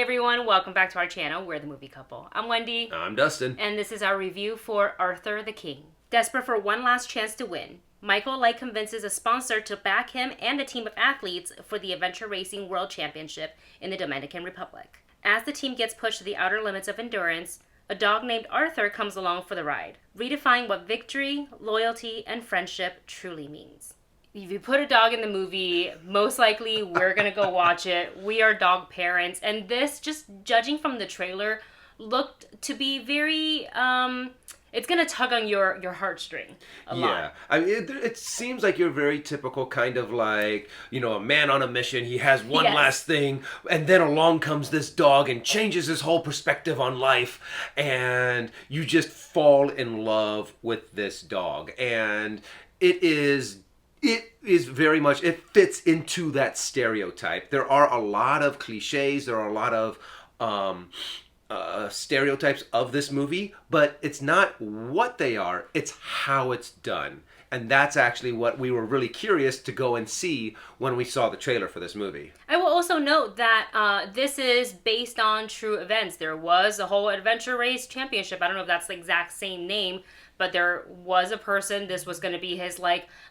Hey everyone, welcome back to our channel. We're the Movie Couple. I'm Wendy. I'm Dustin. And this is our review for Arther the King. Desperate for one last chance to win, Michael convinces a sponsor to back him and a team of athletes for the Adventure Racing World Championship in the Dominican Republic. As the team gets pushed to the outer limits of endurance, a dog named Arther comes along for the ride, redefining what victory, loyalty, and friendship truly means. If you put a dog in the movie, most likely we're going to go watch it. We are dog parents. And this, just judging from the trailer, looked to be very, it's going to tug on your heartstring a lot. Yeah. I mean, it seems like you're very typical kind of like, a man on a mission. He has one last thing. And then along comes this dog and changes his whole perspective on life. And you just fall in love with this dog. And it is very much, it fits into that stereotype. There are a lot of cliches, there are a lot of stereotypes of this movie, but it's not what they are, it's how it's done. And that's actually what we were really curious to go and see when we saw the trailer for this movie. I will also note that this is based on true events. There was a whole adventure race championship. I don't know if that's the exact same name, but there was a person, this was going to be his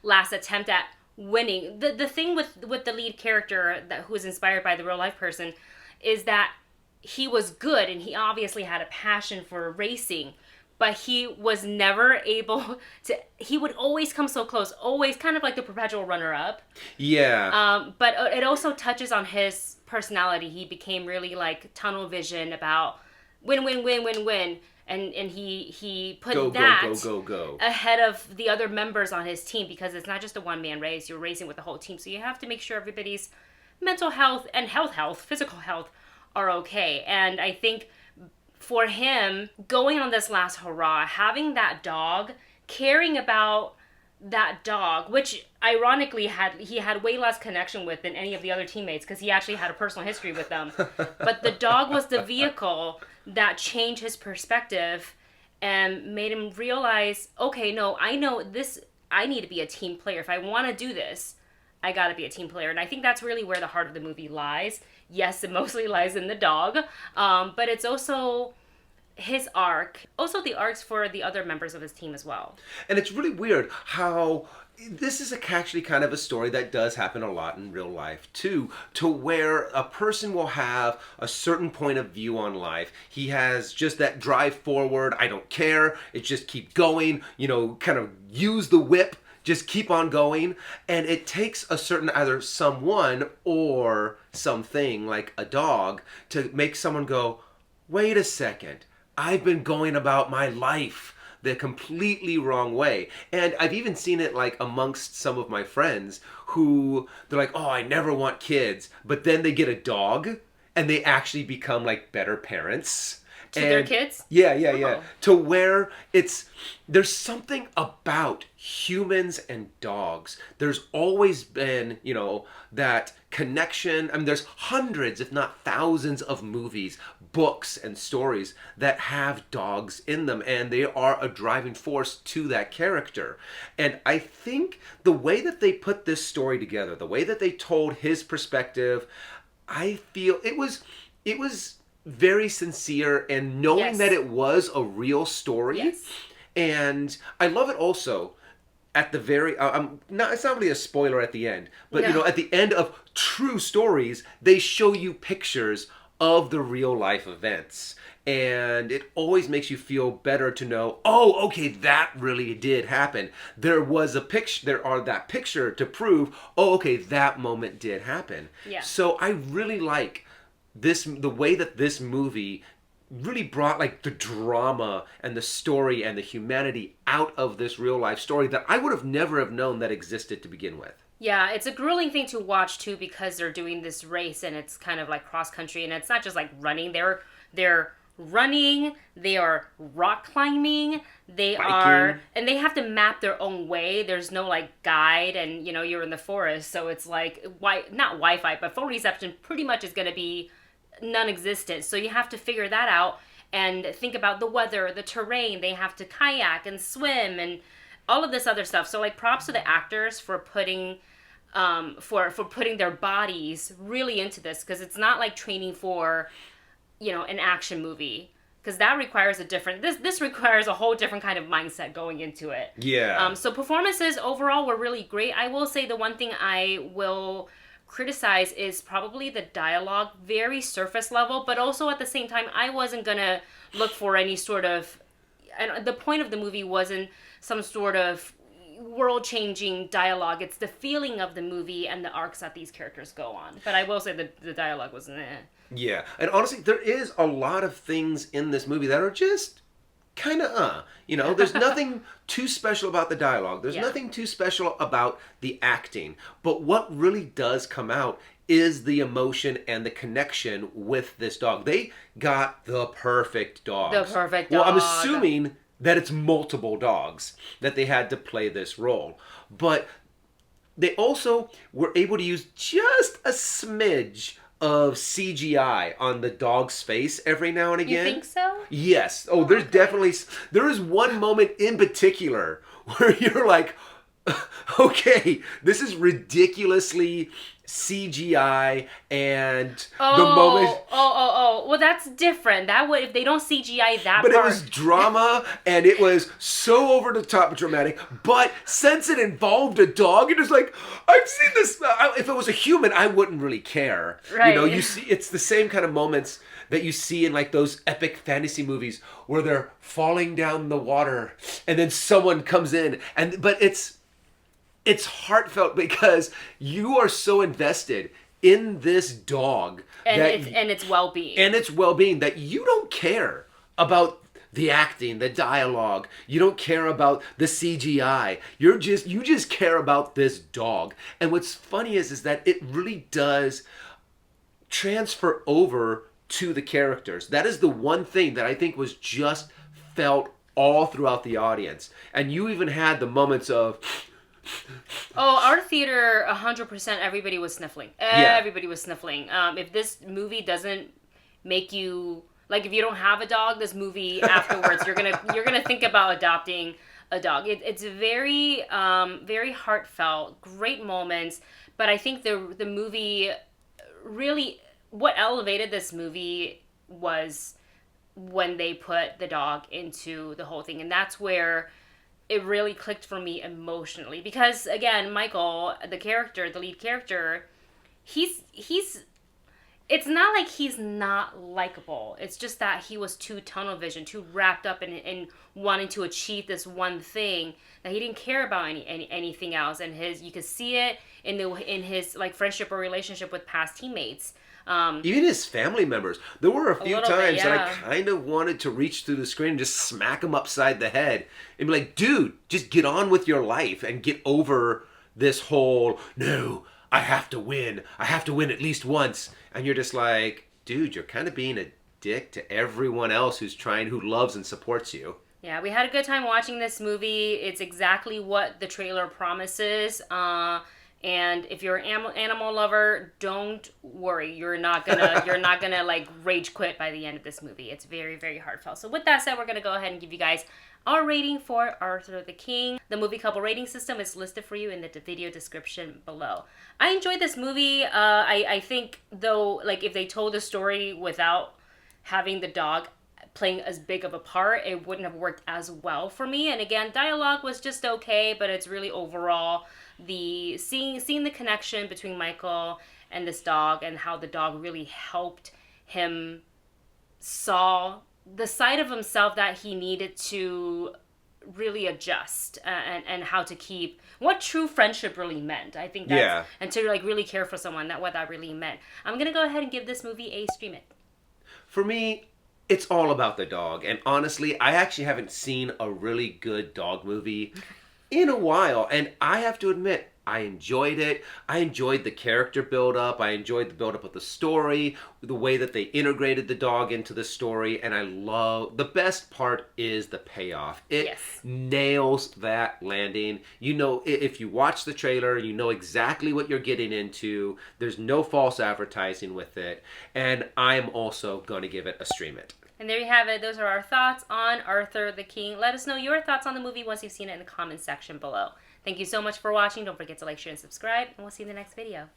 last attempt at winning. The thing with the lead character who is inspired by the real life person is that he was good and he obviously had a passion for racing, but he was never able to, he would always come so close, always kind of like the perpetual runner-up. Yeah. But it also touches on his personality. He became really tunnel vision about win, win, win, win, win. And he put go ahead of the other members on his team, because it's not just a one-man race. You're racing with the whole team. So you have to make sure everybody's mental health and physical health are okay. And I think for him, going on this last hurrah, having that dog, caring about that dog, which ironically he had way less connection with than any of the other teammates, because he actually had a personal history with them. But the dog was the vehicle that changed his perspective and made him realize, okay, no, I know this, I need to be a team player. If I want to do this, I got to be a team player. And I think that's really where the heart of the movie lies. Yes, it mostly lies in the dog, but it's also his arc, also the arcs for the other members of his team as well. And it's really weird how this is actually kind of a story that does happen a lot in real life too, to where a person will have a certain point of view on life. He has just that drive forward, I don't care, it just keep going, kind of use the whip, just keep on going. And it takes a certain either someone or something like a dog to make someone go, wait a second, I've been going about my life the completely wrong way. And I've even seen it amongst some of my friends who they're like, oh, I never want kids. But then they get a dog and they actually become better parents. To their kids? Yeah. To where there's something about humans and dogs. There's always been, that connection. I mean, there's hundreds, if not thousands of movies, books, and stories that have dogs in them, and they are a driving force to that character. And I think the way that they put this story together, the way that they told his perspective, I feel it was very sincere, and knowing that it was a real story. Yes. And I love it also at the very it's not really a spoiler at the end, but at the end of true stories, they show you pictures of the real life events, and it always makes you feel better to know, oh, okay, that really did happen. There was a picture, that picture to prove, oh, okay, that moment did happen. Yeah. So I really like the way that this movie really brought the drama and the story and the humanity out of this real life story that I would have never have known that existed to begin with. Yeah, it's a grueling thing to watch too, because they're doing this race and it's kind of like cross country, and it's not just running. They're running, they are rock climbing, they biking. are, and they have to map their own way. There's no guide, and you're in the forest, so it's not Wi-Fi, but phone reception pretty much is going to be non-existent. So you have to figure that out and think about the weather, the terrain. They have to kayak and swim and all of this other stuff. So props to the actors for putting for putting their bodies really into this, because it's not like training for an action movie. Because that requires a different, this requires a whole different kind of mindset going into it. Yeah. So performances overall were really great. I will say the one thing I will criticize is probably the dialogue, very surface level, but also at the same time, I wasn't gonna look for any sort of, and the point of the movie wasn't some sort of world-changing dialogue. It's the feeling of the movie and the arcs that these characters go on. But I will say the dialogue was Yeah, and honestly, there is a lot of things in this movie that are just kind of there's nothing too special about the dialogue. There's nothing too special about the acting. But what really does come out is the emotion and the connection with this dog. They got the perfect dog. The perfect dog. Well, I'm assuming that it's multiple dogs that they had to play this role. But they also were able to use just a smidge of CGI on the dog's face every now and again. You think so? Yes. Oh, there's definitely... There is one moment in particular where you're like, okay, this is ridiculously CGI, and the moment... Well, that's different. That would, if they don't CGI that But part. it was drama, and it was so over the top dramatic. But since it involved a dog, it was like, I've seen this. If it was a human, I wouldn't really care. Right. You see, it's the same kind of moments that you see in like those epic fantasy movies where they're falling down the water, and then someone comes in, but it's heartfelt because you are so invested in this dog and its well-being. And its well-being that you don't care about the acting, the dialogue. You don't care about the CGI. You just care about this dog. And what's funny is that it really does transfer over to the characters. That is the one thing that I think was just felt all throughout the audience. And you even had the moments of... Oh, our theater, 100%, everybody was sniffling. Everybody was sniffling. If this movie doesn't make you, like, if you don't have a dog, this movie afterwards, you're gonna think about adopting a dog. It's very, very heartfelt, great moments. But I think the movie really, what elevated this movie was when they put the dog into the whole thing, and that's where it really clicked for me emotionally. Because again, Michael, the lead character, he's it's not like he's not likable. It's just that he was too tunnel vision, too wrapped up in wanting to achieve this one thing that he didn't care about anything else. And you could see it in his like friendship or relationship with past teammates. Even his family members. There were a few times bit, that I kind of wanted to reach through the screen and just smack him upside the head and be like, dude, just get on with your life and get over this whole, no, I have to win. I have to win at least once. And you're just like, dude, you're kind of being a dick to everyone else who loves and supports you. Yeah, we had a good time watching this movie. It's exactly what the trailer promises. And if you're an animal lover, don't worry. You're not gonna like rage quit by the end of this movie. It's very, very heartfelt. So with that said, we're gonna go ahead and give you guys our rating for Arther the King. The movie couple rating system is listed for you in the video description below. I enjoyed this movie. I think though, like if they told the story without having the dog playing as big of a part, it wouldn't have worked as well for me. And again, dialogue was just okay, but it's really overall the seeing the connection between Michael and this dog, and how the dog really helped him saw the side of himself that he needed to really adjust, and how to keep what true friendship really meant. I think that's, and to like really care for someone, what that really meant. I'm gonna go ahead and give this movie a stream it. For me, it's all about the dog. And honestly, I actually haven't seen a really good dog movie in a while. And I have to admit, I enjoyed it. I enjoyed the character build-up. I enjoyed the build-up of the story, the way that they integrated the dog into the story. And the best part is the payoff. It nails that landing. You know, if you watch the trailer, you know exactly what you're getting into. There's no false advertising with it. And I'm also going to give it a stream it. And there you have it. Those are our thoughts on Arther the King. Let us know your thoughts on the movie once you've seen it in the comments section below. Thank you so much for watching. Don't forget to like, share, and subscribe. And we'll see you in the next video.